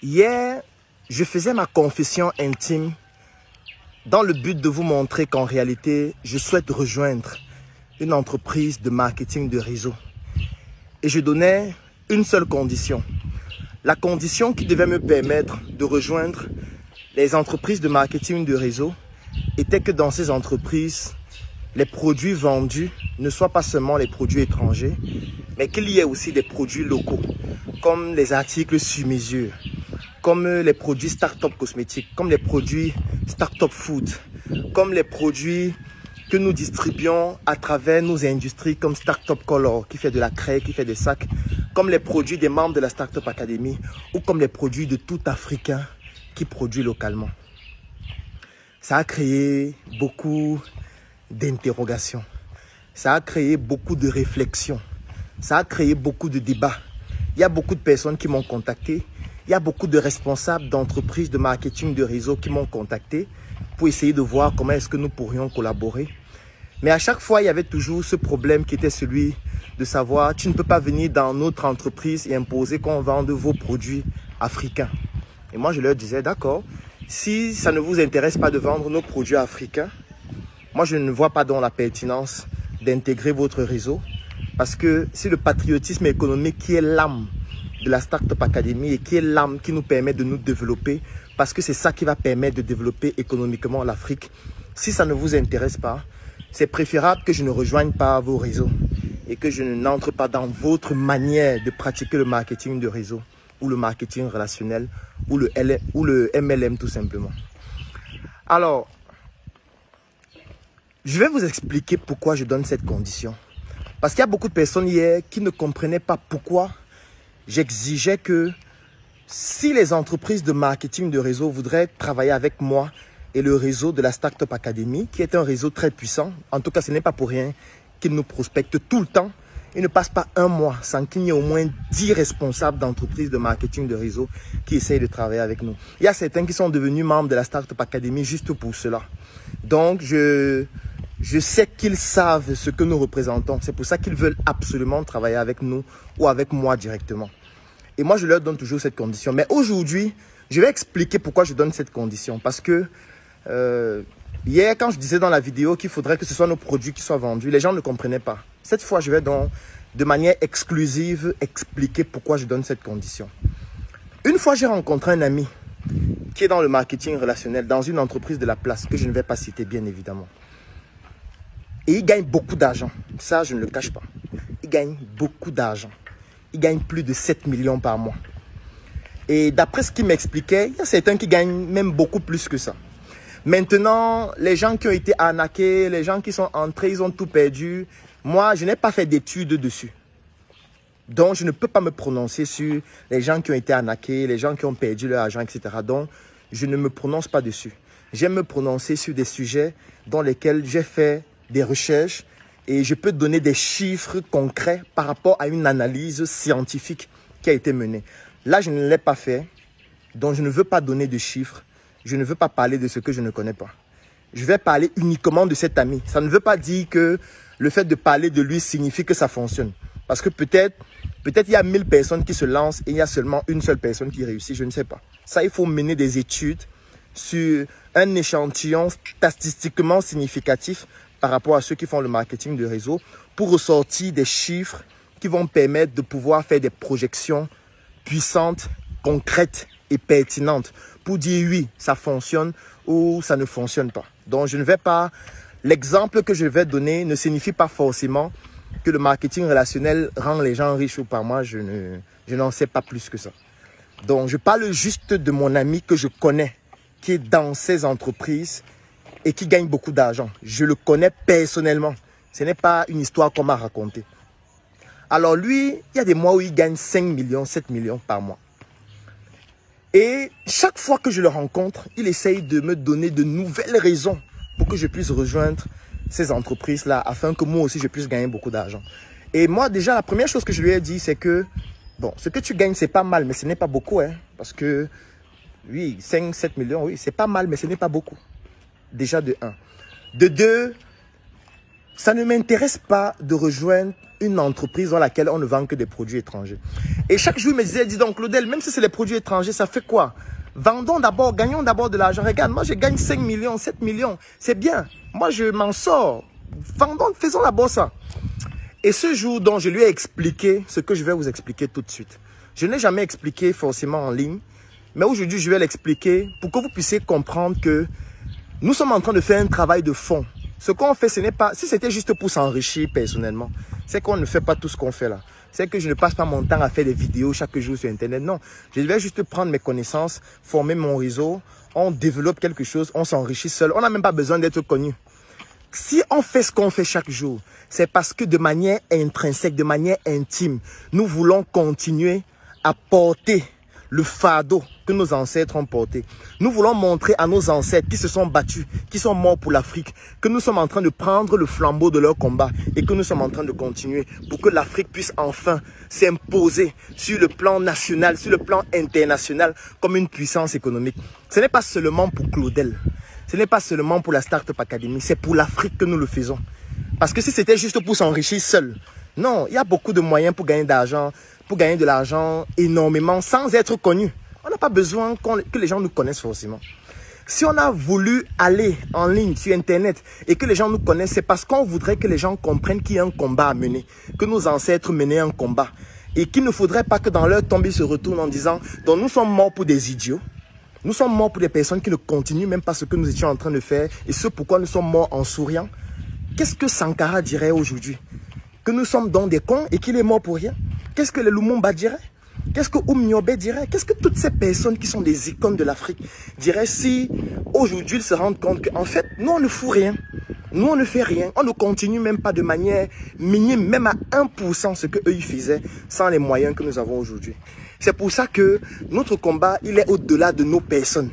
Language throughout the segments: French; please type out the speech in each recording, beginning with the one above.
Hier, je faisais ma confession intime dans le but de vous montrer qu'en réalité, je souhaite rejoindre une entreprise de marketing de réseau. Et je donnais une seule condition. La condition qui devait me permettre de rejoindre les entreprises de marketing de réseau était que dans ces entreprises, les produits vendus ne soient pas seulement les produits étrangers, mais qu'il y ait aussi des produits locaux, comme les articles sur mesure, comme les produits start-up cosmétiques, comme les produits start-up food, comme les produits que nous distribuons à travers nos industries comme Startup Color, qui fait de la craie, qui fait des sacs, comme les produits des membres de la Startup Academy ou comme les produits de tout Africain qui produit localement. Ça a créé beaucoup d'interrogations, ça a créé beaucoup de réflexions, ça a créé beaucoup de débats. Il y a beaucoup de personnes qui m'ont contacté. Il y a beaucoup de responsables d'entreprises de marketing de réseau qui m'ont contacté pour essayer de voir comment est-ce que nous pourrions collaborer. Mais à chaque fois, il y avait toujours ce problème qui était celui de savoir, tu ne peux pas venir dans notre entreprise et imposer qu'on vende vos produits africains. Et moi, je leur disais, d'accord, si ça ne vous intéresse pas de vendre nos produits africains, moi, je ne vois pas dans la pertinence d'intégrer votre réseau parce que c'est le patriotisme économique qui est l'âme de la Startup Academy et qui est l'âme qui nous permet de nous développer parce que c'est ça qui va permettre de développer économiquement l'Afrique. Si ça ne vous intéresse pas, c'est préférable que je ne rejoigne pas vos réseaux et que je n'entre pas dans votre manière de pratiquer le marketing de réseau ou le marketing relationnel ou le MLM tout simplement. Alors, je vais vous expliquer pourquoi je donne cette condition. Parce qu'il y a beaucoup de personnes hier qui ne comprenaient pas pourquoi j'exigeais que si les entreprises de marketing de réseau voudraient travailler avec moi et le réseau de la Startup Academy, qui est un réseau très puissant, en tout cas ce n'est pas pour rien qu'ils nous prospectent tout le temps, il ne passe pas un mois sans qu'il y ait au moins 10 responsables d'entreprises de marketing de réseau qui essayent de travailler avec nous. Il y a certains qui sont devenus membres de la Startup Academy juste pour cela. Donc je sais qu'ils savent ce que nous représentons. C'est pour ça qu'ils veulent absolument travailler avec nous ou avec moi directement. Et moi, je leur donne toujours cette condition. Mais aujourd'hui, je vais expliquer pourquoi je donne cette condition. Parce que hier, quand je disais dans la vidéo qu'il faudrait que ce soit nos produits qui soient vendus, les gens ne comprenaient pas. Cette fois, je vais donc, de manière exclusive, expliquer pourquoi je donne cette condition. Une fois, j'ai rencontré un ami qui est dans le marketing relationnel, dans une entreprise de la place, que je ne vais pas citer bien évidemment. Et il gagne beaucoup d'argent. Ça, je ne le cache pas. Il gagne beaucoup d'argent. Il gagne plus de 7 millions par mois. Et d'après ce qu'il m'expliquait, il y a certains qui gagnent même beaucoup plus que ça. Maintenant, les gens qui ont été arnaqués, les gens qui sont entrés, ils ont tout perdu. Moi, je n'ai pas fait d'études dessus. Donc, je ne peux pas me prononcer sur les gens qui ont été arnaqués, les gens qui ont perdu leur argent, etc. Donc, je ne me prononce pas dessus. J'aime me prononcer sur des sujets dans lesquels j'ai fait des recherches et je peux donner des chiffres concrets par rapport à une analyse scientifique qui a été menée. Là, je ne l'ai pas fait, donc je ne veux pas donner de chiffres. Je ne veux pas parler de ce que je ne connais pas. Je vais parler uniquement de cet ami. Ça ne veut pas dire que le fait de parler de lui signifie que ça fonctionne. Parce que peut-être il y a 1000 personnes qui se lancent et il y a seulement une seule personne qui réussit. Je ne sais pas. Ça, il faut mener des études sur un échantillon statistiquement significatif par rapport à ceux qui font le marketing de réseau pour ressortir des chiffres qui vont permettre de pouvoir faire des projections puissantes, concrètes et pertinentes pour dire oui, ça fonctionne ou ça ne fonctionne pas. Donc, je ne vais pas... L'exemple que je vais donner ne signifie pas forcément que le marketing relationnel rend les gens riches ou pas. Moi, je n'en sais pas plus que ça. Donc, je parle juste de mon ami que je connais, qui est dans ces entreprises et qui gagne beaucoup d'argent. Je le connais personnellement. Ce n'est pas une histoire qu'on m'a racontée. Alors lui, il y a des mois où il gagne 5 millions, 7 millions par mois. Et chaque fois que je le rencontre, il essaye de me donner de nouvelles raisons pour que je puisse rejoindre ces entreprises-là afin que moi aussi je puisse gagner beaucoup d'argent. Et moi déjà, la première chose que je lui ai dit, c'est que bon, ce que tu gagnes, c'est pas mal, mais ce n'est pas beaucoup. Hein, parce que oui, 5, 7 millions, oui, c'est pas mal, mais ce n'est pas beaucoup. Déjà de 1. De 2, Ça ne m'intéresse pas de rejoindre une entreprise dans laquelle on ne vend que des produits étrangers. Et chaque jour, il me disait, dis donc Claudel, même si c'est des produits étrangers, ça fait quoi? Vendons d'abord, gagnons d'abord de l'argent. Regarde, moi je gagne 5 millions, 7 millions. C'est bien. Moi je m'en sors. Vendons, faisons d'abord ça. Et ce jour dont je lui ai expliqué ce que je vais vous expliquer tout de suite. Je n'ai jamais expliqué forcément en ligne. Mais aujourd'hui, je vais l'expliquer pour que vous puissiez comprendre que nous sommes en train de faire un travail de fond. Ce qu'on fait, ce n'est pas... Si c'était juste pour s'enrichir personnellement, c'est qu'on ne fait pas tout ce qu'on fait là. C'est que je ne passe pas mon temps à faire des vidéos chaque jour sur Internet. Non, je vais juste prendre mes connaissances, former mon réseau, on développe quelque chose, on s'enrichit seul. On n'a même pas besoin d'être connu. Si on fait ce qu'on fait chaque jour, c'est parce que de manière intrinsèque, de manière intime, nous voulons continuer à porter le fardeau que nos ancêtres ont porté. Nous voulons montrer à nos ancêtres qui se sont battus, qui sont morts pour l'Afrique, que nous sommes en train de prendre le flambeau de leur combat et que nous sommes en train de continuer pour que l'Afrique puisse enfin s'imposer sur le plan national, sur le plan international comme une puissance économique. Ce n'est pas seulement pour Claudel, ce n'est pas seulement pour la Startup Academy, c'est pour l'Afrique que nous le faisons. Parce que si c'était juste pour s'enrichir seul, non, il y a beaucoup de moyens pour gagner d'argent, pour gagner de l'argent énormément sans être connu. On n'a pas besoin que les gens nous connaissent forcément. Si on a voulu aller en ligne sur Internet et que les gens nous connaissent, c'est parce qu'on voudrait que les gens comprennent qu'il y a un combat à mener, que nos ancêtres menaient un combat et qu'il ne faudrait pas que dans leur tombe ils se retournent en disant « donc nous sommes morts pour des idiots, nous sommes morts pour des personnes qui ne continuent même pas ce que nous étions en train de faire et ce pourquoi nous sommes morts en souriant ». Qu'est-ce que Sankara dirait aujourd'hui? Que nous sommes donc des cons et qu'il est mort pour rien? Qu'est-ce que le Lumumba dirait? Qu'est-ce que Oumniobé dirait? Qu'est-ce que toutes ces personnes qui sont des icônes de l'Afrique diraient si aujourd'hui ils se rendent compte qu'en fait, nous on ne fout rien. Nous on ne fait rien. On ne continue même pas de manière minime, même à 1% ce qu'eux ils faisaient sans les moyens que nous avons aujourd'hui. C'est pour ça que notre combat, il est au-delà de nos personnes.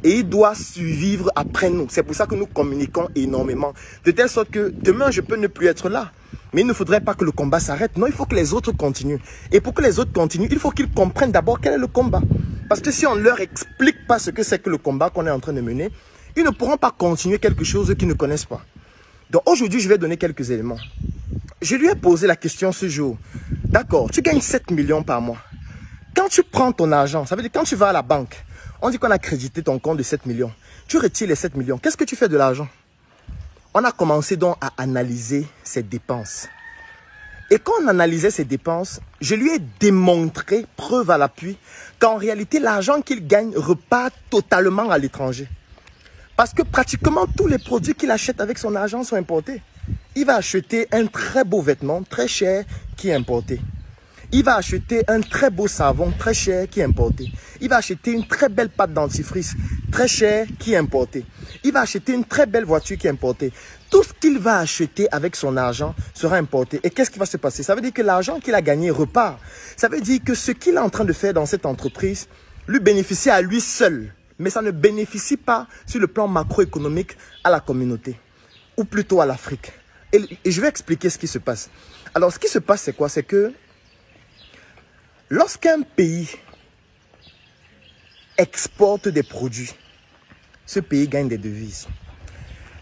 Et il doit survivre après nous. C'est pour ça que nous communiquons énormément. De telle sorte que demain, je peux ne plus être là. Mais il ne faudrait pas que le combat s'arrête. Non, il faut que les autres continuent. Et pour que les autres continuent, il faut qu'ils comprennent d'abord quel est le combat. Parce que si on ne leur explique pas ce que c'est que le combat qu'on est en train de mener, ils ne pourront pas continuer quelque chose qu'ils ne connaissent pas. Donc aujourd'hui, je vais donner quelques éléments. Je lui ai posé la question ce jour. D'accord, tu gagnes 7 millions par mois. Quand tu prends ton argent, ça veut dire quand tu vas à la banque, on dit qu'on a crédité ton compte de 7 millions. Tu retires les 7 millions. Qu'est-ce que tu fais de l'argent? On a commencé donc à analyser ses dépenses. Et quand on analysait ses dépenses, je lui ai démontré, preuve à l'appui, qu'en réalité, l'argent qu'il gagne repart totalement à l'étranger. Parce que pratiquement tous les produits qu'il achète avec son argent sont importés. Il va acheter un très beau vêtement, très cher, qui est importé. Il va acheter un très beau savon, très cher, qui est importé. Il va acheter une très belle pâte dentifrice, très chère, qui est importée. Il va acheter une très belle voiture qui est importée. Tout ce qu'il va acheter avec son argent sera importé. Et qu'est-ce qui va se passer? Ça veut dire que l'argent qu'il a gagné repart. Ça veut dire que ce qu'il est en train de faire dans cette entreprise lui bénéficie à lui seul. Mais ça ne bénéficie pas sur le plan macroéconomique à la communauté. Ou plutôt à l'Afrique. Et je vais expliquer ce qui se passe. Alors ce qui se passe c'est quoi? C'est que lorsqu'un pays exporte des produits, ce pays gagne des devises.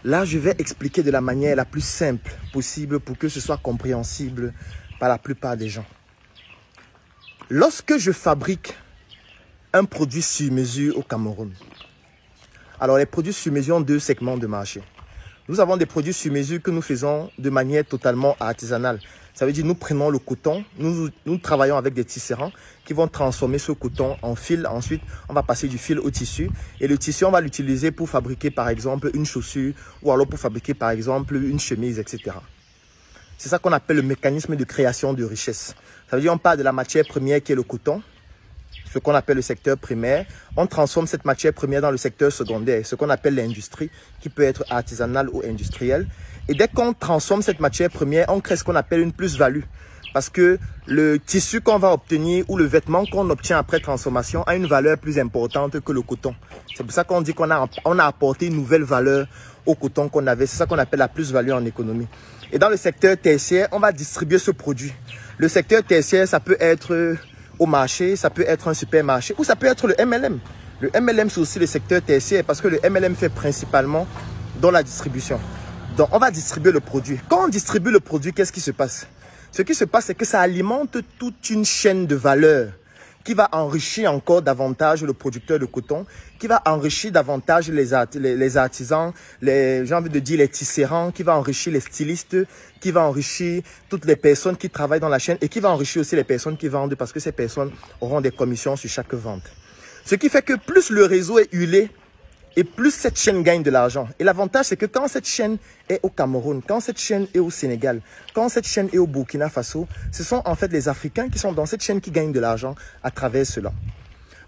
Là, je vais expliquer de la manière la plus simple possible pour que ce soit compréhensible par la plupart des gens. Lorsque je fabrique un produit sur mesure au Cameroun, alors les produits sur mesure ont deux segments de marché. Nous avons des produits sur mesure que nous faisons de manière totalement artisanale. Ça veut dire nous prenons le coton, nous travaillons avec des tisserands qui vont transformer ce coton en fil. Ensuite, on va passer du fil au tissu. Et le tissu, on va l'utiliser pour fabriquer par exemple une chaussure ou alors pour fabriquer par exemple une chemise, etc. C'est ça qu'on appelle le mécanisme de création de richesse. Ça veut dire qu'on part de la matière première qui est le coton, ce qu'on appelle le secteur primaire. On transforme cette matière première dans le secteur secondaire, ce qu'on appelle l'industrie, qui peut être artisanale ou industrielle. Et dès qu'on transforme cette matière première, on crée ce qu'on appelle une plus-value. Parce que le tissu qu'on va obtenir ou le vêtement qu'on obtient après transformation a une valeur plus importante que le coton. C'est pour ça qu'on dit qu'on a apporté une nouvelle valeur au coton qu'on avait. C'est ça qu'on appelle la plus-value en économie. Et dans le secteur tertiaire, on va distribuer ce produit. Le secteur tertiaire, ça peut être au marché, ça peut être un supermarché ou ça peut être le MLM. Le MLM, c'est aussi le secteur tertiaire parce que le MLM fait principalement dans la distribution. Donc, on va distribuer le produit. Quand on distribue le produit, qu'est-ce qui se passe? Ce qui se passe, c'est que ça alimente toute une chaîne de valeur qui va enrichir encore davantage le producteur de coton, qui va enrichir davantage les artisans, j'ai envie de dire les tisserands, qui va enrichir les stylistes, qui va enrichir toutes les personnes qui travaillent dans la chaîne et qui va enrichir aussi les personnes qui vendent parce que ces personnes auront des commissions sur chaque vente. Ce qui fait que plus le réseau est huilé, et plus cette chaîne gagne de l'argent. Et l'avantage, c'est que quand cette chaîne est au Cameroun, quand cette chaîne est au Sénégal, quand cette chaîne est au Burkina Faso, ce sont en fait les Africains qui sont dans cette chaîne qui gagnent de l'argent à travers cela.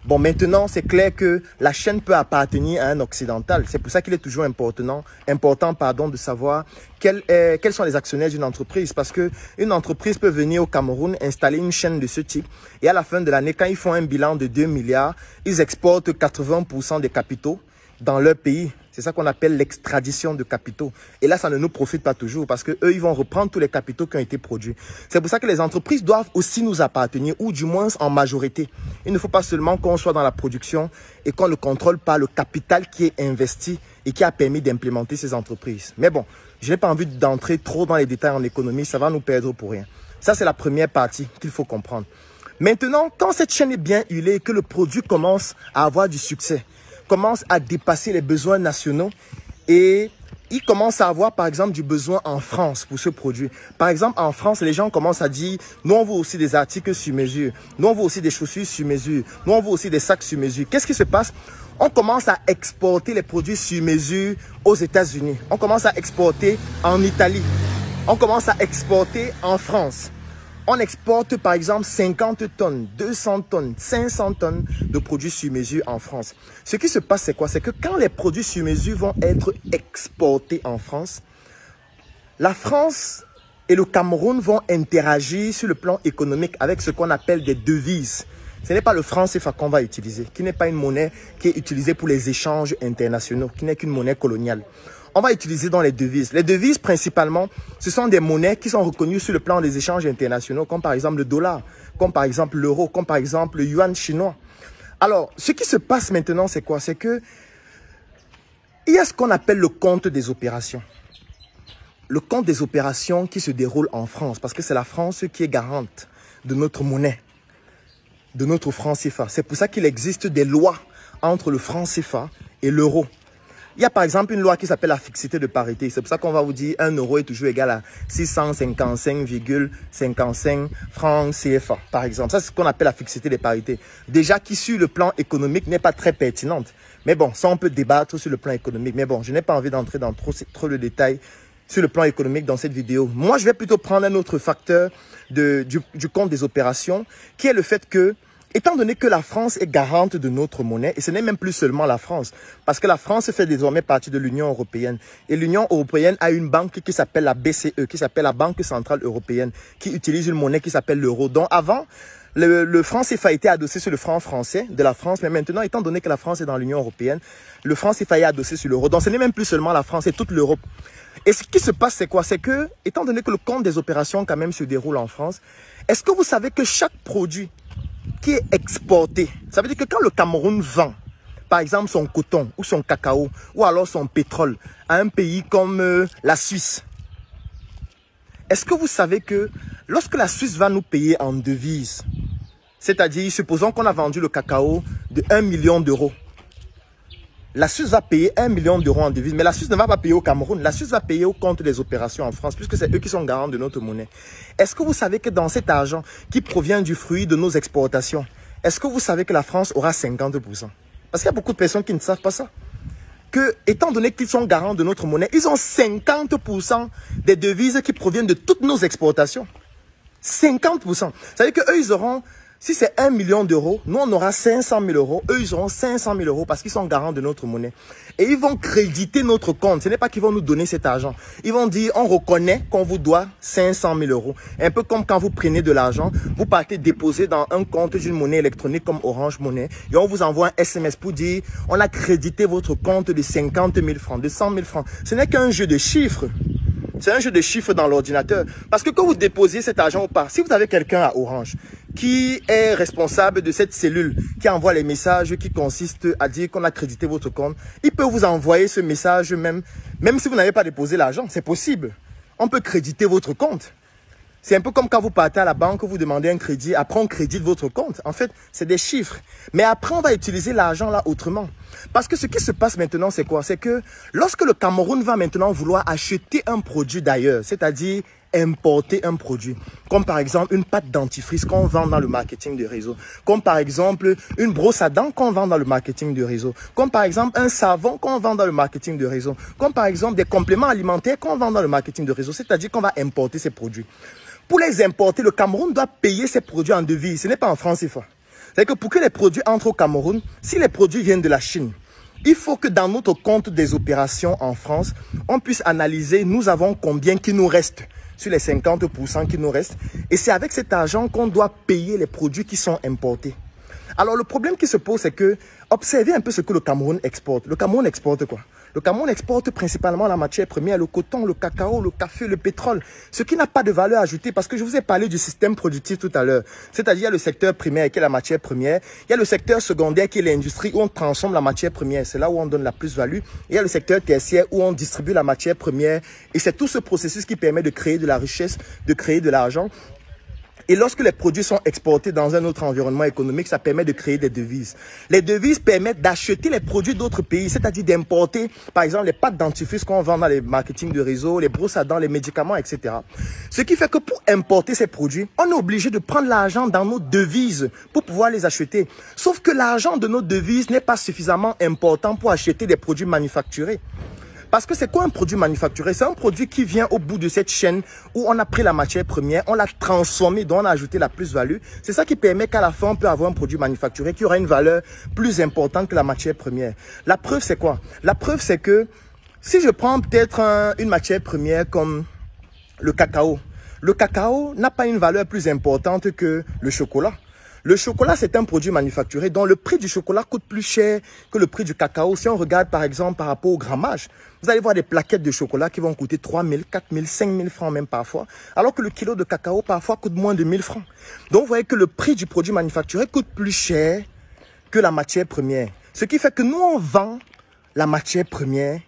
Bon, maintenant, c'est clair que la chaîne peut appartenir à un occidental. C'est pour ça qu'il est toujours important de savoir quels sont les actionnaires d'une entreprise. Parce qu'une entreprise peut venir au Cameroun, installer une chaîne de ce type. Et à la fin de l'année, quand ils font un bilan de 2 milliards, ils exportent 80% des capitaux dans leur pays. C'est ça qu'on appelle l'extradition de capitaux. Et là, ça ne nous profite pas toujours parce que eux, ils vont reprendre tous les capitaux qui ont été produits. C'est pour ça que les entreprises doivent aussi nous appartenir, ou du moins en majorité. Il ne faut pas seulement qu'on soit dans la production et qu'on ne contrôle pas le capital qui est investi et qui a permis d'implémenter ces entreprises. Mais bon, je n'ai pas envie d'entrer trop dans les détails en économie, ça va nous perdre pour rien. Ça, c'est la première partie qu'il faut comprendre. Maintenant, quand cette chaîne est bien huilée et que le produit commence à avoir du succès, commence à dépasser les besoins nationaux et il commence à avoir par exemple du besoin en France pour ce produit. Par exemple en France, les gens commencent à dire nous on veut aussi des articles sur mesure, nous on veut aussi des chaussures sur mesure, nous on veut aussi des sacs sur mesure. Qu'est-ce qui se passe? On commence à exporter les produits sur mesure aux États-Unis, on commence à exporter en Italie, on commence à exporter en France. On exporte par exemple 50 tonnes, 200 tonnes, 500 tonnes de produits sur mesure en France. Ce qui se passe, c'est quoi? C'est que quand les produits sur mesure vont être exportés en France, la France et le Cameroun vont interagir sur le plan économique avec ce qu'on appelle des devises. Ce n'est pas le franc CFA qu'on va utiliser, qui n'est pas une monnaie qui est utilisée pour les échanges internationaux, qui n'est qu'une monnaie coloniale. On va utiliser dans les devises. Les devises, principalement, ce sont des monnaies qui sont reconnues sur le plan des échanges internationaux, comme par exemple le dollar, comme par exemple l'euro, comme par exemple le yuan chinois. Alors, ce qui se passe maintenant, c'est quoi? C'est que il y a ce qu'on appelle le compte des opérations. Le compte des opérations qui se déroule en France, parce que c'est la France qui est garante de notre monnaie, de notre franc CFA. C'est pour ça qu'il existe des lois entre le franc CFA et l'euro. Il y a par exemple une loi qui s'appelle la fixité de parité. C'est pour ça qu'on va vous dire 1 euro est toujours égal à 655,55 francs CFA, par exemple. Ça, c'est ce qu'on appelle la fixité de parité. Déjà qui, sur le plan économique, n'est pas très pertinente. Mais bon, ça, on peut débattre sur le plan économique. Mais bon, je n'ai pas envie d'entrer dans trop de détails sur le plan économique dans cette vidéo. Moi, je vais plutôt prendre un autre facteur du compte des opérations, qui est le fait que, étant donné que la France est garante de notre monnaie, et ce n'est même plus seulement la France, parce que la France fait désormais partie de l'Union européenne. Et l'Union européenne a une banque qui s'appelle la BCE, qui s'appelle la Banque centrale européenne, qui utilise une monnaie qui s'appelle l'euro. Donc avant, le franc CFA a été adossé sur le franc français de la France, mais maintenant, étant donné que la France est dans l'Union européenne, le franc CFA est adossé sur l'euro. Donc ce n'est même plus seulement la France, c'est toute l'Europe. Et ce qui se passe, c'est quoi? C'est que, étant donné que le compte des opérations quand même se déroule en France, est-ce que vous savez que chaque produit qui est exporté, ça veut dire que quand le Cameroun vend, par exemple son coton ou son cacao ou alors son pétrole à un pays comme la Suisse, est-ce que vous savez que lorsque la Suisse va nous payer en devises, c'est-à-dire supposons qu'on a vendu le cacao de 1 million d'euros, la Suisse va payer 1 million d'euros en devises, mais la Suisse ne va pas payer au Cameroun. La Suisse va payer au compte des opérations en France, puisque c'est eux qui sont garants de notre monnaie. Est-ce que vous savez que dans cet argent qui provient du fruit de nos exportations, est-ce que vous savez que la France aura 50%? Parce qu'il y a beaucoup de personnes qui ne savent pas ça. Que, étant donné qu'ils sont garants de notre monnaie, ils ont 50% des devises qui proviennent de toutes nos exportations. 50%. Ça veut dire qu'eux, ils auront... Si c'est 1 million d'euros, nous on aura 500 000 euros, eux ils auront 500 000 euros parce qu'ils sont garants de notre monnaie. Et ils vont créditer notre compte, ce n'est pas qu'ils vont nous donner cet argent. Ils vont dire, on reconnaît qu'on vous doit 500 000 euros. Un peu comme quand vous prenez de l'argent, vous partez déposer dans un compte d'une monnaie électronique comme Orange Monnaie et on vous envoie un SMS pour dire, on a crédité votre compte de 50 000 francs, de 100 000 francs. Ce n'est qu'un jeu de chiffres. C'est un jeu de chiffres dans l'ordinateur. Parce que quand vous déposez cet argent ou pas, si vous avez quelqu'un à Orange qui est responsable de cette cellule qui envoie les messages qui consistent à dire qu'on a crédité votre compte, il peut vous envoyer ce message même si vous n'avez pas déposé l'argent. C'est possible. On peut créditer votre compte. C'est un peu comme quand vous partez à la banque, vous demandez un crédit, après on crédite votre compte. En fait, c'est des chiffres. Mais après, on va utiliser l'argent là autrement. Parce que ce qui se passe maintenant, c'est quoi? C'est que lorsque le Cameroun va maintenant vouloir acheter un produit d'ailleurs, c'est-à-dire importer un produit, comme par exemple une pâte dentifrice qu'on vend dans le marketing de réseau, comme par exemple une brosse à dents qu'on vend dans le marketing de réseau, comme par exemple un savon qu'on vend dans le marketing de réseau, comme par exemple des compléments alimentaires qu'on vend dans le marketing de réseau, c'est-à-dire qu'on va importer ces produits. Pour les importer, le Cameroun doit payer ces produits en devises. Ce n'est pas en francs CFA. C'est-à-dire que pour que les produits entrent au Cameroun, si les produits viennent de la Chine, il faut que dans notre compte des opérations en France, on puisse analyser, nous avons combien qui nous reste sur les 50% qui nous restent. Et c'est avec cet argent qu'on doit payer les produits qui sont importés. Alors le problème qui se pose, c'est que, observez un peu ce que le Cameroun exporte. Le Cameroun exporte quoi? Le Cameroun exporte principalement la matière première, le coton, le cacao, le café, le pétrole. Ce qui n'a pas de valeur ajoutée parce que je vous ai parlé du système productif tout à l'heure. C'est-à-dire, il y a le secteur primaire qui est la matière première. Il y a le secteur secondaire qui est l'industrie où on transforme la matière première. C'est là où on donne la plus-value. Il y a le secteur tertiaire où on distribue la matière première. Et c'est tout ce processus qui permet de créer de la richesse, de créer de l'argent. Et lorsque les produits sont exportés dans un autre environnement économique, ça permet de créer des devises. Les devises permettent d'acheter les produits d'autres pays, c'est-à-dire d'importer, par exemple, les pâtes dentifrices qu'on vend dans les marketing de réseau, les brosses à dents, les médicaments, etc. Ce qui fait que pour importer ces produits, on est obligé de prendre l'argent dans nos devises pour pouvoir les acheter. Sauf que l'argent de nos devises n'est pas suffisamment important pour acheter des produits manufacturés. Parce que c'est quoi un produit manufacturé? C'est un produit qui vient au bout de cette chaîne où on a pris la matière première, on l'a transformée, donc on a ajouté la plus-value. C'est ça qui permet qu'à la fin, on peut avoir un produit manufacturé qui aura une valeur plus importante que la matière première. La preuve, c'est quoi? La preuve, c'est que si je prends peut-être une matière première comme le cacao n'a pas une valeur plus importante que le chocolat. Le chocolat, c'est un produit manufacturé dont le prix du chocolat coûte plus cher que le prix du cacao. Si on regarde par exemple par rapport au grammage, vous allez voir des plaquettes de chocolat qui vont coûter 3 000, 4 000, 5 000 francs même parfois, alors que le kilo de cacao parfois coûte moins de 1 000 francs. Donc vous voyez que le prix du produit manufacturé coûte plus cher que la matière première. Ce qui fait que nous, on vend la matière première,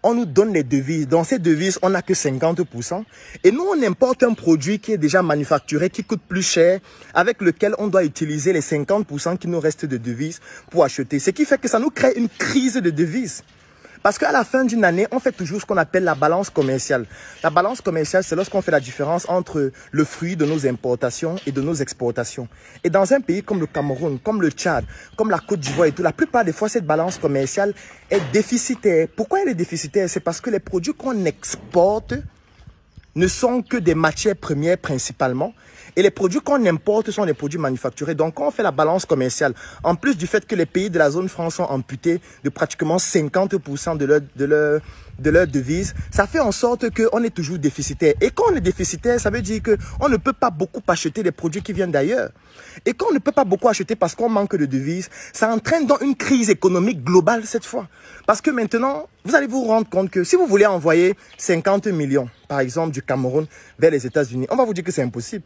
on nous donne les devises. Dans ces devises, on n'a que 50%. Et nous, on importe un produit qui est déjà manufacturé, qui coûte plus cher, avec lequel on doit utiliser les 50% qui nous restent de devises pour acheter. Ce qui fait que ça nous crée une crise de devises. Parce qu'à la fin d'une année, on fait toujours ce qu'on appelle la balance commerciale. La balance commerciale, c'est lorsqu'on fait la différence entre le fruit de nos importations et de nos exportations. Et dans un pays comme le Cameroun, comme le Tchad, comme la Côte d'Ivoire et tout, la plupart des fois, cette balance commerciale est déficitaire. Pourquoi elle est déficitaire? C'est parce que les produits qu'on exporte ne sont que des matières premières principalement. Et les produits qu'on importe sont des produits manufacturés. Donc, quand on fait la balance commerciale, en plus du fait que les pays de la zone franc sont amputés de pratiquement 50% de leur devise, ça fait en sorte qu'on est toujours déficitaire. Et quand on est déficitaire, ça veut dire qu'on ne peut pas beaucoup acheter des produits qui viennent d'ailleurs. Et quand on ne peut pas beaucoup acheter parce qu'on manque de devises, ça entraîne donc une crise économique globale cette fois. Parce que maintenant, vous allez vous rendre compte que si vous voulez envoyer 50 millions, par exemple, du Cameroun vers les États-Unis, on va vous dire que c'est impossible.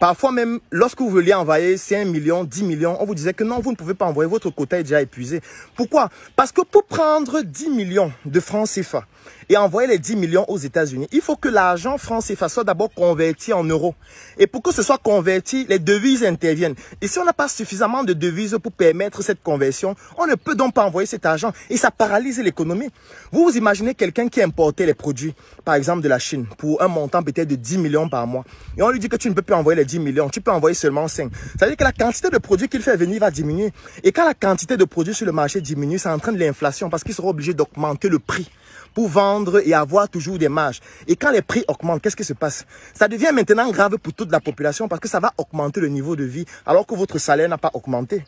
Parfois même, lorsque vous vouliez envoyer 5 millions, 10 millions, on vous disait que non, vous ne pouvez pas envoyer, votre quota est déjà épuisé. Pourquoi? Parce que pour prendre 10 millions de francs CFA et envoyer les 10 millions aux États-Unis, il faut que l'argent franc CFA soit d'abord converti en euros. Et pour que ce soit converti, les devises interviennent. Et si on n'a pas suffisamment de devises pour permettre cette conversion, on ne peut donc pas envoyer cet argent et ça paralyse l'économie. Vous imaginez quelqu'un qui importait les produits, par exemple de la Chine, pour un montant peut-être de 10 millions par mois. Et on lui dit que tu ne peux plus envoyer les 10 millions, tu peux envoyer seulement 5. Ça veut dire que la quantité de produits qu'il fait venir va diminuer. Et quand la quantité de produits sur le marché diminue, ça entraîne l'inflation parce qu'il sera obligé d'augmenter le prix pour vendre et avoir toujours des marges. Et quand les prix augmentent, qu'est-ce qui se passe? Ça devient maintenant grave pour toute la population parce que ça va augmenter le niveau de vie alors que votre salaire n'a pas augmenté.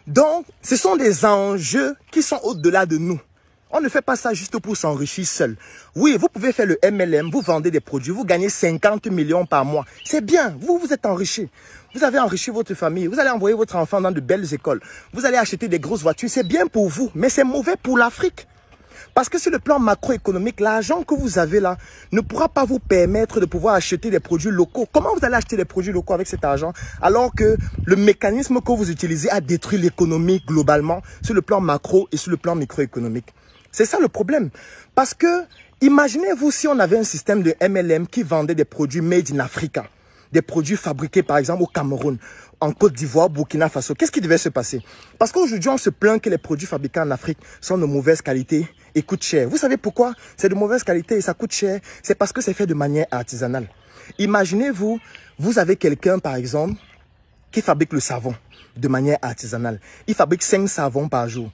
Donc, ce sont des enjeux qui sont au-delà de nous. On ne fait pas ça juste pour s'enrichir seul. Oui, vous pouvez faire le MLM, vous vendez des produits, vous gagnez 50 millions par mois. C'est bien, vous êtes enrichi. Vous avez enrichi votre famille, vous allez envoyer votre enfant dans de belles écoles. Vous allez acheter des grosses voitures, c'est bien pour vous, mais c'est mauvais pour l'Afrique. Parce que sur le plan macroéconomique, l'argent que vous avez là ne pourra pas vous permettre de pouvoir acheter des produits locaux. Comment vous allez acheter des produits locaux avec cet argent alors que le mécanisme que vous utilisez a détruit l'économie globalement sur le plan macro et sur le plan microéconomique? C'est ça le problème. Parce que imaginez-vous si on avait un système de MLM qui vendait des produits made in Africa. Des produits fabriqués par exemple au Cameroun, en Côte d'Ivoire, Burkina Faso. Qu'est-ce qui devait se passer? Parce qu'aujourd'hui on se plaint que les produits fabriqués en Afrique sont de mauvaise qualité et coûtent cher. Vous savez pourquoi c'est de mauvaise qualité et ça coûte cher? C'est parce que c'est fait de manière artisanale. Imaginez-vous, vous avez quelqu'un par exemple qui fabrique le savon de manière artisanale. Il fabrique 5 savons par jour.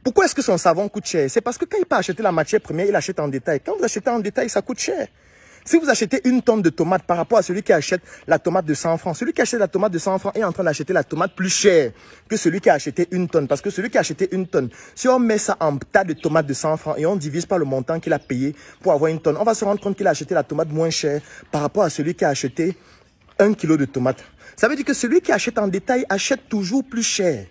Pourquoi est-ce que son savon coûte cher? C'est parce que quand il peut acheter la matière première, il achète en détail. Quand vous achetez en détail, ça coûte cher. Si vous achetez une tonne de tomates par rapport à celui qui achète la tomate de 100 francs, celui qui achète la tomate de 100 francs est en train d'acheter la tomate plus chère que celui qui a acheté une tonne. Parce que celui qui a acheté une tonne, si on met ça en tas de tomates de 100 francs et on divise par le montant qu'il a payé pour avoir une tonne, on va se rendre compte qu'il a acheté la tomate moins chère par rapport à celui qui a acheté 1 kilo de tomates. Ça veut dire que celui qui achète en détail achète toujours plus cher.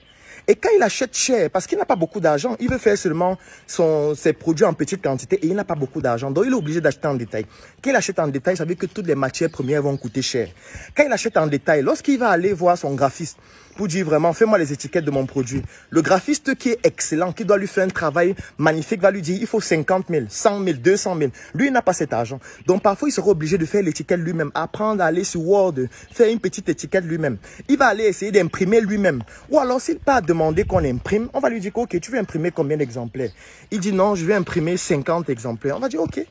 Et quand il achète cher, parce qu'il n'a pas beaucoup d'argent, il veut faire seulement ses produits en petite quantité et il n'a pas beaucoup d'argent. Donc, il est obligé d'acheter en détail. Quand il achète en détail, ça veut dire que toutes les matières premières vont coûter cher. Quand il achète en détail, lorsqu'il va aller voir son graphiste pour dire vraiment, fais-moi les étiquettes de mon produit, le graphiste qui est excellent, qui doit lui faire un travail magnifique, va lui dire, il faut 50 000, 100 000, 200 000. Lui, il n'a pas cet argent. Donc, parfois, il sera obligé de faire l'étiquette lui-même, apprendre à aller sur Word, faire une petite étiquette lui-même. Il va aller essayer d'imprimer lui-même. Ou alors, s'il part demander qu'on imprime, on va lui dire, ok, tu veux imprimer combien d'exemplaires? Il dit, non, je vais imprimer 50 exemplaires. On va dire, ok.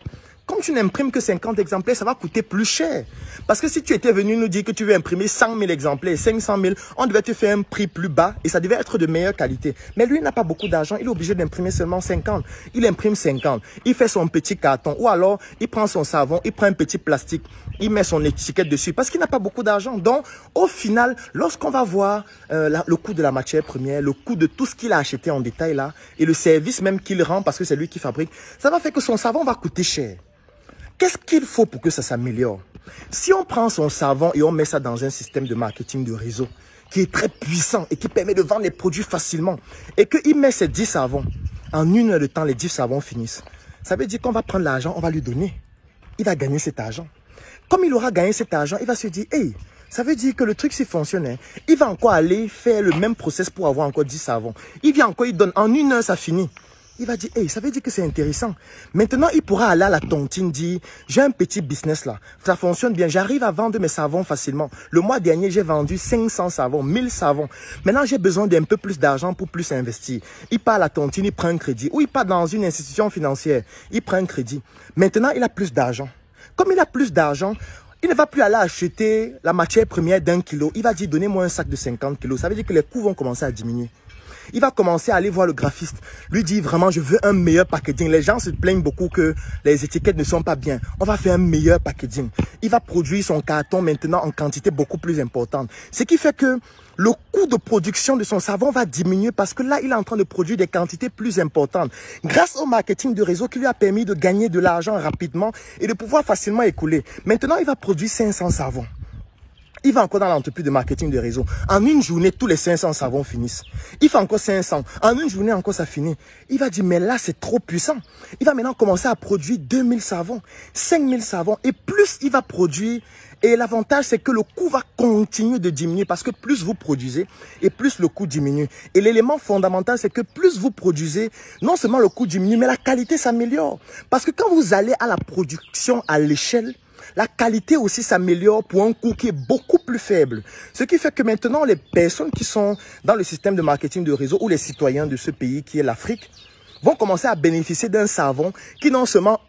Comme tu n'imprimes que 50 exemplaires, ça va coûter plus cher. Parce que si tu étais venu nous dire que tu veux imprimer 100 000 exemplaires, 500 000, on devait te faire un prix plus bas et ça devait être de meilleure qualité. Mais lui, il n'a pas beaucoup d'argent, il est obligé d'imprimer seulement 50. Il imprime 50, il fait son petit carton ou alors il prend son savon, il prend un petit plastique, il met son étiquette dessus parce qu'il n'a pas beaucoup d'argent. Donc, au final, lorsqu'on va voir le coût de la matière première, le coût de tout ce qu'il a acheté en détail là et le service même qu'il rend parce que c'est lui qui fabrique, ça va faire que son savon va coûter cher. Qu'est-ce qu'il faut pour que ça s'améliore? Si on prend son savon et on met ça dans un système de marketing de réseau qui est très puissant et qui permet de vendre les produits facilement et qu'il met ces 10 savons, en 1 heure de temps, les 10 savons finissent. Ça veut dire qu'on va prendre l'argent, on va lui donner. Il va gagner cet argent. Comme il aura gagné cet argent, il va se dire, hey, ça veut dire que le truc, s'il fonctionne, hein, il va encore aller faire le même process pour avoir encore 10 savons. Il vient encore, il donne. En 1 heure, ça finit. Il va dire, hey, ça veut dire que c'est intéressant. Maintenant, il pourra aller à la tontine, dire, j'ai un petit business là. Ça fonctionne bien. J'arrive à vendre mes savons facilement. Le mois dernier, j'ai vendu 500 savons, 1000 savons. Maintenant, j'ai besoin d'un peu plus d'argent pour plus investir. Il part à la tontine, il prend un crédit. Ou il part dans une institution financière, il prend un crédit. Maintenant, il a plus d'argent. Comme il a plus d'argent, il ne va plus aller acheter la matière première d'1 kilo. Il va dire, donnez-moi un sac de 50 kilos. Ça veut dire que les coûts vont commencer à diminuer. Il va commencer à aller voir le graphiste. Lui dit vraiment, je veux un meilleur packaging. Les gens se plaignent beaucoup que les étiquettes ne sont pas bien. On va faire un meilleur packaging. Il va produire son carton maintenant en quantité beaucoup plus importante. Ce qui fait que le coût de production de son savon va diminuer parce que là, il est en train de produire des quantités plus importantes. Grâce au marketing de réseau qui lui a permis de gagner de l'argent rapidement et de pouvoir facilement écouler. Maintenant, il va produire 500 savons. Il va encore dans l'entreprise de marketing de réseau. En 1 journée, tous les 500 savons finissent. Il fait encore 500. En 1 journée, encore ça finit. Il va dire, mais là, c'est trop puissant. Il va maintenant commencer à produire 2000 savons, 5000 savons. Et plus il va produire, et l'avantage, c'est que le coût va continuer de diminuer parce que plus vous produisez et plus le coût diminue. Et l'élément fondamental, c'est que plus vous produisez, non seulement le coût diminue, mais la qualité s'améliore. Parce que quand vous allez à la production à l'échelle, la qualité aussi s'améliore pour un coût qui est beaucoup plus faible. Ce qui fait que maintenant, les personnes qui sont dans le système de marketing de réseau ou les citoyens de ce pays qui est l'Afrique vont commencer à bénéficier d'un savon qui non seulement,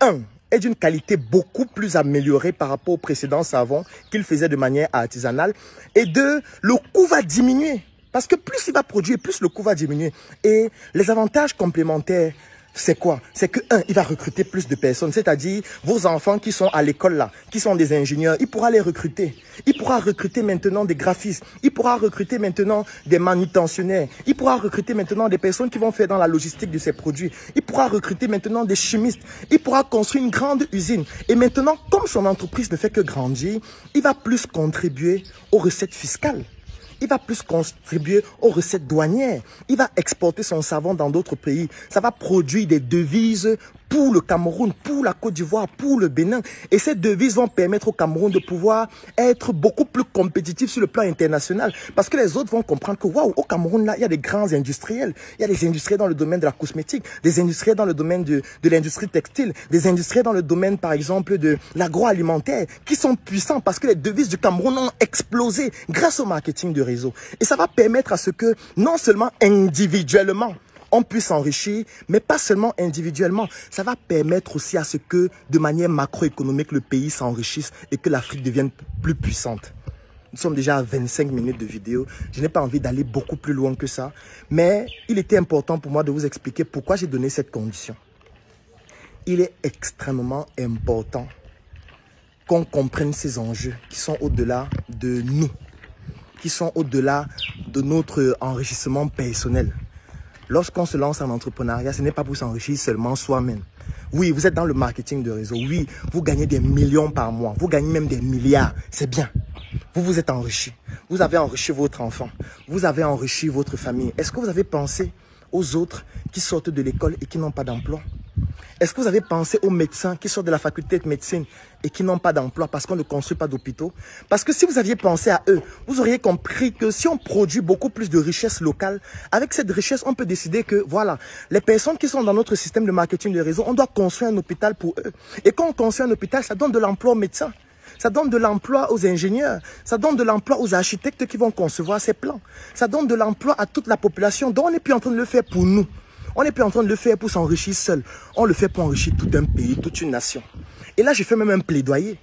est d'une qualité beaucoup plus améliorée par rapport au précédent savon qu'ils faisaient de manière artisanale. Et 2, le coût va diminuer. Parce que plus il va produire, plus le coût va diminuer. Et les avantages complémentaires, c'est quoi? C'est que, il va recruter plus de personnes. C'est-à-dire, vos enfants qui sont à l'école là, qui sont des ingénieurs, il pourra les recruter. Il pourra recruter maintenant des graphistes. Il pourra recruter maintenant des manutentionnaires. Il pourra recruter maintenant des personnes qui vont faire dans la logistique de ces produits. Il pourra recruter maintenant des chimistes. Il pourra construire une grande usine. Et maintenant, comme son entreprise ne fait que grandir, il va plus contribuer aux recettes fiscales. Il va plus contribuer aux recettes douanières. Il va exporter son savon dans d'autres pays. Ça va produire des devises pour le Cameroun, pour la Côte d'Ivoire, pour le Bénin. Et ces devises vont permettre au Cameroun de pouvoir être beaucoup plus compétitif sur le plan international. Parce que les autres vont comprendre que, waouh, au Cameroun, là, il y a des grands industriels. Il y a des industriels dans le domaine de la cosmétique, des industriels dans le domaine de l'industrie textile, des industriels dans le domaine, par exemple, de l'agroalimentaire, qui sont puissants parce que les devises du Cameroun ont explosé grâce au marketing de réseau. Et ça va permettre à ce que, non seulement individuellement, on puisse s'enrichir, mais pas seulement individuellement. Ça va permettre aussi à ce que, de manière macroéconomique, le pays s'enrichisse et que l'Afrique devienne plus puissante. Nous sommes déjà à 25 minutes de vidéo. Je n'ai pas envie d'aller beaucoup plus loin que ça. Mais il était important pour moi de vous expliquer pourquoi j'ai donné cette condition. Il est extrêmement important qu'on comprenne ces enjeux qui sont au-delà de nous, qui sont au-delà de notre enrichissement personnel. Lorsqu'on se lance en entrepreneuriat, ce n'est pas pour s'enrichir seulement soi-même. Oui, vous êtes dans le marketing de réseau. Oui, vous gagnez des millions par mois. Vous gagnez même des milliards. C'est bien. Vous vous êtes enrichi. Vous avez enrichi votre enfant. Vous avez enrichi votre famille. Est-ce que vous avez pensé aux autres qui sortent de l'école et qui n'ont pas d'emploi? Est-ce que vous avez pensé aux médecins qui sortent de la faculté de médecine et qui n'ont pas d'emploi parce qu'on ne construit pas d'hôpitaux? Parce que si vous aviez pensé à eux, vous auriez compris que si on produit beaucoup plus de richesse locale, avec cette richesse, on peut décider que, voilà, les personnes qui sont dans notre système de marketing de réseau, on doit construire un hôpital pour eux. Et quand on construit un hôpital, ça donne de l'emploi aux médecins. Ça donne de l'emploi aux ingénieurs. Ça donne de l'emploi aux architectes qui vont concevoir ces plans. Ça donne de l'emploi à toute la population. Donc on n'est plus en train de le faire pour nous. On n'est plus en train de le faire pour s'enrichir seul. On le fait pour enrichir tout un pays, toute une nation. Et là, j'ai fait même un plaidoyer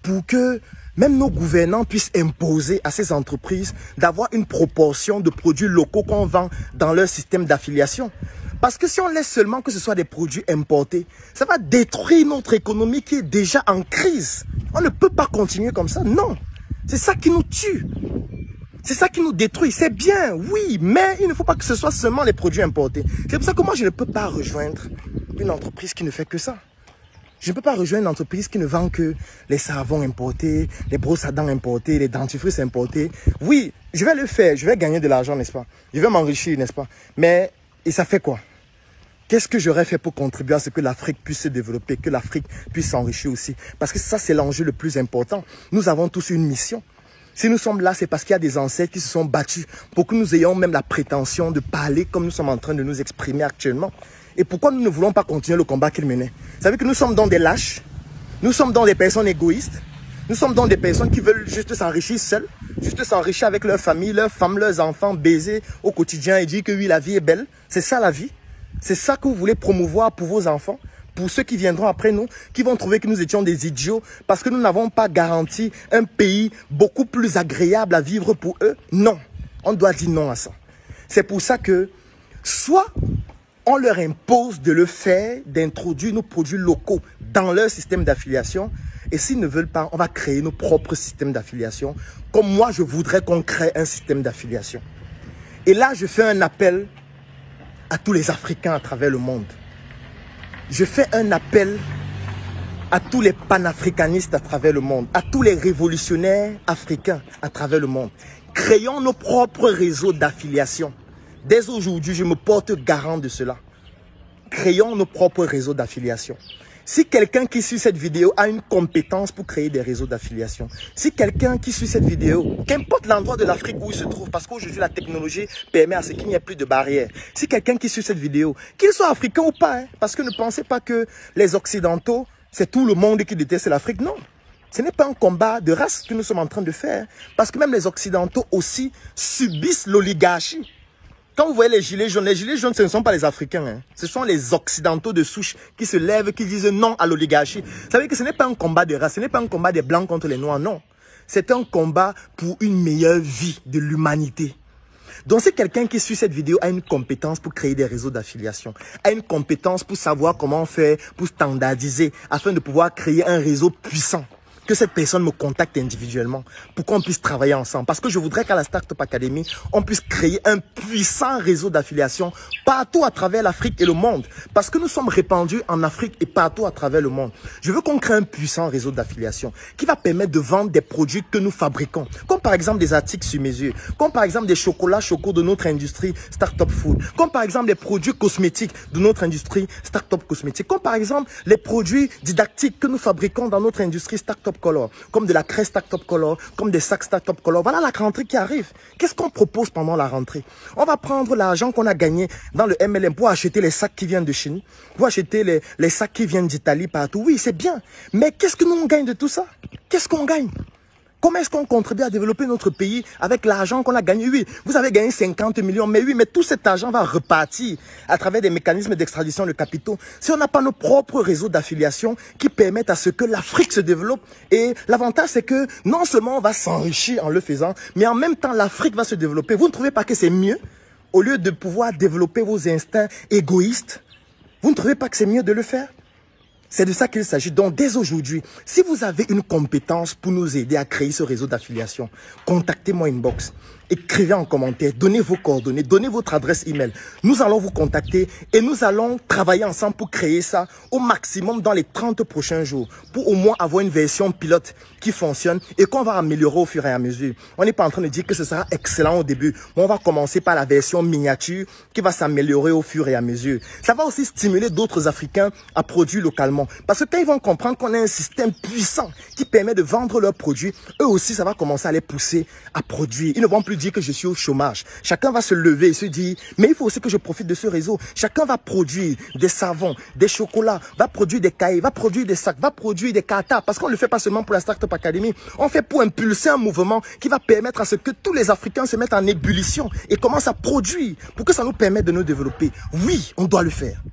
pour que même nos gouvernants puissent imposer à ces entreprises d'avoir une proportion de produits locaux qu'on vend dans leur système d'affiliation. Parce que si on laisse seulement que ce soit des produits importés, ça va détruire notre économie qui est déjà en crise. On ne peut pas continuer comme ça, non. C'est ça qui nous tue. C'est ça qui nous détruit. C'est bien, oui, mais il ne faut pas que ce soit seulement les produits importés. C'est pour ça que moi, je ne peux pas rejoindre une entreprise qui ne fait que ça. Je ne peux pas rejoindre une entreprise qui ne vend que les savons importés, les brosses à dents importées, les dentifrices importés. Oui, je vais le faire, je vais gagner de l'argent, n'est-ce pas? Je vais m'enrichir, n'est-ce pas? Mais, et ça fait quoi? Qu'est-ce que j'aurais fait pour contribuer à ce que l'Afrique puisse se développer, que l'Afrique puisse s'enrichir aussi? Parce que ça, c'est l'enjeu le plus important. Nous avons tous une mission. Si nous sommes là, c'est parce qu'il y a des ancêtres qui se sont battus pour que nous ayons même la prétention de parler comme nous sommes en train de nous exprimer actuellement. Et pourquoi nous ne voulons pas continuer le combat qu'ils menaient? Vous savez que nous sommes dans des lâches, nous sommes dans des personnes égoïstes, nous sommes dans des personnes qui veulent juste s'enrichir seules, juste s'enrichir avec leur famille, leurs femmes, leurs enfants, baiser au quotidien et dire que oui, la vie est belle. C'est ça la vie. C'est ça que vous voulez promouvoir pour vos enfants, pour ceux qui viendront après nous, qui vont trouver que nous étions des idiots parce que nous n'avons pas garanti un pays beaucoup plus agréable à vivre pour eux. Non, on doit dire non à ça. C'est pour ça que soit on leur impose de le faire, d'introduire nos produits locaux dans leur système d'affiliation. Et s'ils ne veulent pas, on va créer nos propres systèmes d'affiliation. Comme moi, je voudrais qu'on crée un système d'affiliation. Et là, je fais un appel à tous les Africains à travers le monde. Je fais un appel à tous les panafricanistes à travers le monde, à tous les révolutionnaires africains à travers le monde. Créons nos propres réseaux d'affiliation. Dès aujourd'hui, je me porte garant de cela. Créons nos propres réseaux d'affiliation. Si quelqu'un qui suit cette vidéo a une compétence pour créer des réseaux d'affiliation, si quelqu'un qui suit cette vidéo, qu'importe l'endroit de l'Afrique où il se trouve, parce qu'aujourd'hui la technologie permet à ce qu'il n'y ait plus de barrières, si quelqu'un qui suit cette vidéo, qu'il soit africain ou pas, parce que ne pensez pas que les Occidentaux, c'est tout le monde qui déteste l'Afrique, non. Ce n'est pas un combat de race que nous sommes en train de faire, parce que même les Occidentaux aussi subissent l'oligarchie. Quand vous voyez les gilets jaunes, ce ne sont pas les Africains. Hein. Ce sont les Occidentaux de souche qui se lèvent, qui disent non à l'oligarchie. Vous savez que ce n'est pas un combat de race, ce n'est pas un combat des Blancs contre les Noirs, non. C'est un combat pour une meilleure vie de l'humanité. Donc si quelqu'un qui suit cette vidéo a une compétence pour créer des réseaux d'affiliation, a une compétence pour savoir comment faire, pour standardiser, afin de pouvoir créer un réseau puissant, que cette personne me contacte individuellement pour qu'on puisse travailler ensemble. Parce que je voudrais qu'à la Startup Academy, on puisse créer un puissant réseau d'affiliation partout à travers l'Afrique et le monde. Parce que nous sommes répandus en Afrique et partout à travers le monde. Je veux qu'on crée un puissant réseau d'affiliation qui va permettre de vendre des produits que nous fabriquons. Comme par exemple des articles sur mesure. Comme par exemple des chocolats chocos de notre industrie Startup Food. Comme par exemple des produits cosmétiques de notre industrie Startup Cosmétique. Comme par exemple les produits didactiques que nous fabriquons dans notre industrie Startup Color. Comme de la craie Startup Color, comme des sacs Startup Color. Voilà la rentrée qui arrive. Qu'est-ce qu'on propose pendant la rentrée? On va prendre l'argent qu'on a gagné dans le MLM pour acheter les sacs qui viennent de Chine, pour acheter les sacs qui viennent d'Italie partout. Oui, c'est bien. Mais qu'est-ce que nous on gagne de tout ça? Qu'est-ce qu'on gagne? Comment est-ce qu'on contribue à développer notre pays avec l'argent qu'on a gagné? Oui, vous avez gagné 50 millions, mais oui, mais tout cet argent va repartir à travers des mécanismes d'extradition de capitaux. Si on n'a pas nos propres réseaux d'affiliation qui permettent à ce que l'Afrique se développe, et l'avantage c'est que non seulement on va s'enrichir en le faisant, mais en même temps l'Afrique va se développer. Vous ne trouvez pas que c'est mieux? Au lieu de pouvoir développer vos instincts égoïstes, vous ne trouvez pas que c'est mieux de le faire? C'est de ça qu'il s'agit. Donc, dès aujourd'hui, si vous avez une compétence pour nous aider à créer ce réseau d'affiliation, contactez-moi inbox. Écrivez en commentaire, donnez vos coordonnées, donnez votre adresse email. Nous allons vous contacter et nous allons travailler ensemble pour créer ça au maximum dans les 30 prochains jours. Pour au moins avoir une version pilote qui fonctionne et qu'on va améliorer au fur et à mesure. On n'est pas en train de dire que ce sera excellent au début, mais on va commencer par la version miniature qui va s'améliorer au fur et à mesure. Ça va aussi stimuler d'autres Africains à produire localement. Parce que quand ils vont comprendre qu'on a un système puissant qui permet de vendre leurs produits, eux aussi ça va commencer à les pousser à produire. Ils ne vont plus dire que je suis au chômage. Chacun va se lever et se dire, mais il faut aussi que je profite de ce réseau. Chacun va produire des savons, des chocolats, va produire des cahiers, va produire des sacs, va produire des cartas. Parce qu'on ne le fait pas seulement pour la Startup Academy. On fait pour impulser un mouvement qui va permettre à ce que tous les Africains se mettent en ébullition et commencent à produire pour que ça nous permette de nous développer. Oui, on doit le faire.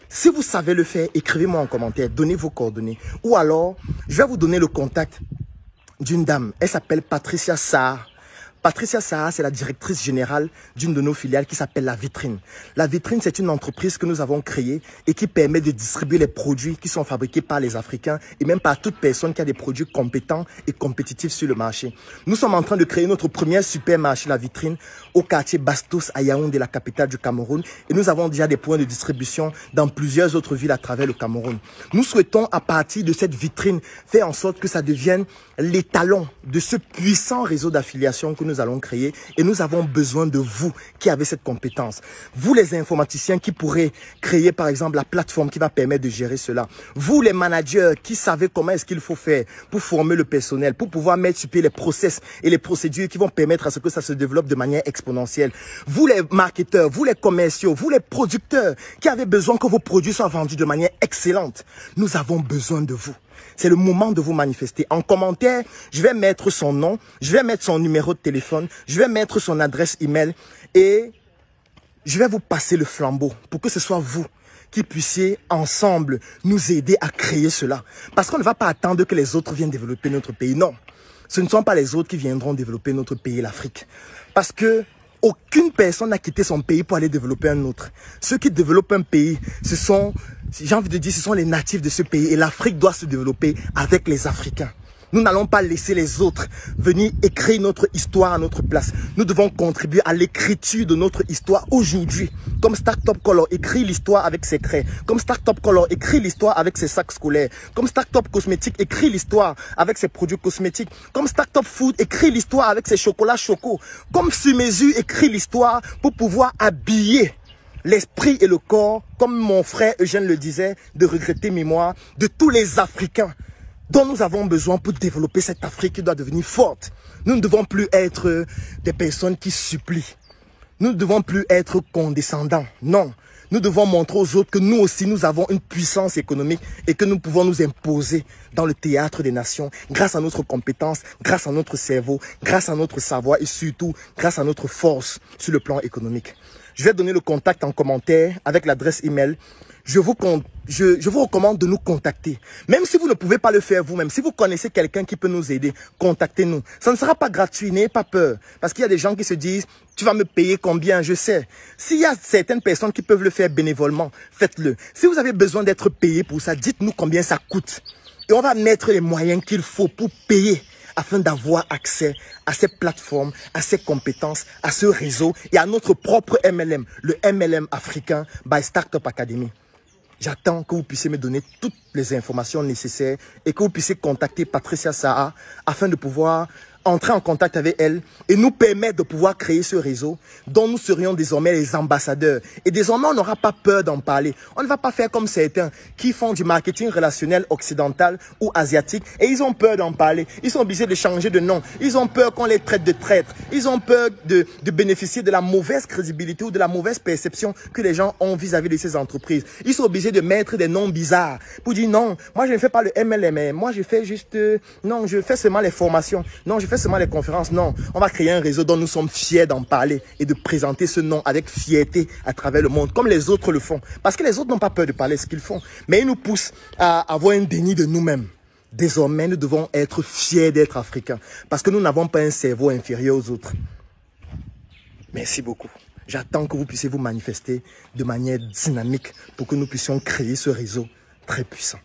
Si vous savez le faire, écrivez-moi en commentaire, donnez vos coordonnées. Ou alors, je vais vous donner le contact d'une dame. Elle s'appelle Patricia Sarr. Patricia Sarr, c'est la directrice générale d'une de nos filiales qui s'appelle La Vitrine. La Vitrine, c'est une entreprise que nous avons créée et qui permet de distribuer les produits qui sont fabriqués par les Africains et même par toute personne qui a des produits compétents et compétitifs sur le marché. Nous sommes en train de créer notre premier supermarché La Vitrine au quartier Bastos à Yaoundé, la capitale du Cameroun. Et nous avons déjà des points de distribution dans plusieurs autres villes à travers le Cameroun. Nous souhaitons, à partir de cette vitrine, faire en sorte que ça devienne l'étalon de ce puissant réseau d'affiliation que nous allons créer et nous avons besoin de vous qui avez cette compétence. Vous les informaticiens qui pourrez créer par exemple la plateforme qui va permettre de gérer cela. Vous les managers qui savez comment est-ce qu'il faut faire pour former le personnel, pour pouvoir mettre sur pied les process et les procédures qui vont permettre à ce que ça se développe de manière exponentielle. Vous les marketeurs, vous les commerciaux, vous les producteurs qui avez besoin que vos produits soient vendus de manière excellente. Nous avons besoin de vous. C'est le moment de vous manifester. En commentaire, je vais mettre son nom, je vais mettre son numéro de téléphone, je vais mettre son adresse email et je vais vous passer le flambeau pour que ce soit vous qui puissiez ensemble nous aider à créer cela. Parce qu'on ne va pas attendre que les autres viennent développer notre pays. Non, ce ne sont pas les autres qui viendront développer notre pays, l'Afrique. Parce que aucune personne n'a quitté son pays pour aller développer un autre. Ceux qui développent un pays, ce sont, j'ai envie de dire, ce sont les natifs de ce pays. Et l'Afrique doit se développer avec les Africains. Nous n'allons pas laisser les autres venir écrire notre histoire à notre place. Nous devons contribuer à l'écriture de notre histoire aujourd'hui. Comme Startup Color écrit l'histoire avec ses craies. Comme Startup Color écrit l'histoire avec ses sacs scolaires. Comme Startup Cosmétique écrit l'histoire avec ses produits cosmétiques. Comme Startup Food écrit l'histoire avec ses chocolats chocos. Comme Sur Mesure écrit l'histoire pour pouvoir habiller l'esprit et le corps, comme mon frère Eugène le disait, de regretter mémoire de tous les Africains dont nous avons besoin pour développer cette Afrique qui doit devenir forte. Nous ne devons plus être des personnes qui supplient. Nous ne devons plus être condescendants. Non. Nous devons montrer aux autres que nous aussi, nous avons une puissance économique et que nous pouvons nous imposer dans le théâtre des nations grâce à notre compétence, grâce à notre cerveau, grâce à notre savoir et surtout grâce à notre force sur le plan économique. Je vais donner le contact en commentaire avec l'adresse email. Je vous recommande de nous contacter. Même si vous ne pouvez pas le faire vous-même, si vous connaissez quelqu'un qui peut nous aider, contactez-nous. Ça ne sera pas gratuit, n'ayez pas peur. Parce qu'il y a des gens qui se disent, tu vas me payer combien, je sais. S'il y a certaines personnes qui peuvent le faire bénévolement, faites-le. Si vous avez besoin d'être payé pour ça, dites-nous combien ça coûte. Et on va mettre les moyens qu'il faut pour payer afin d'avoir accès à ces plateformes, à ces compétences, à ce réseau et à notre propre MLM, le MLM africain by Startup Academy. J'attends que vous puissiez me donner toutes les informations nécessaires et que vous puissiez contacter Patricia Saha afin de pouvoir entrer en contact avec elle et nous permettre de pouvoir créer ce réseau dont nous serions désormais les ambassadeurs. Et désormais, on n'aura pas peur d'en parler. On ne va pas faire comme certains qui font du marketing relationnel occidental ou asiatique et ils ont peur d'en parler. Ils sont obligés de changer de nom. Ils ont peur qu'on les traite de traîtres. Ils ont peur de bénéficier de la mauvaise crédibilité ou de la mauvaise perception que les gens ont vis-à-vis de ces entreprises. Ils sont obligés de mettre des noms bizarres pour dire non, moi je ne fais pas le MLM, moi je fais juste, non, je fais seulement les formations, non, je fais seulement les conférences. Non, on va créer un réseau dont nous sommes fiers d'en parler et de présenter ce nom avec fierté à travers le monde, comme les autres le font. Parce que les autres n'ont pas peur de parler ce qu'ils font, mais ils nous poussent à avoir un déni de nous-mêmes. Désormais, nous devons être fiers d'être africains, parce que nous n'avons pas un cerveau inférieur aux autres. Merci beaucoup. J'attends que vous puissiez vous manifester de manière dynamique pour que nous puissions créer ce réseau très puissant.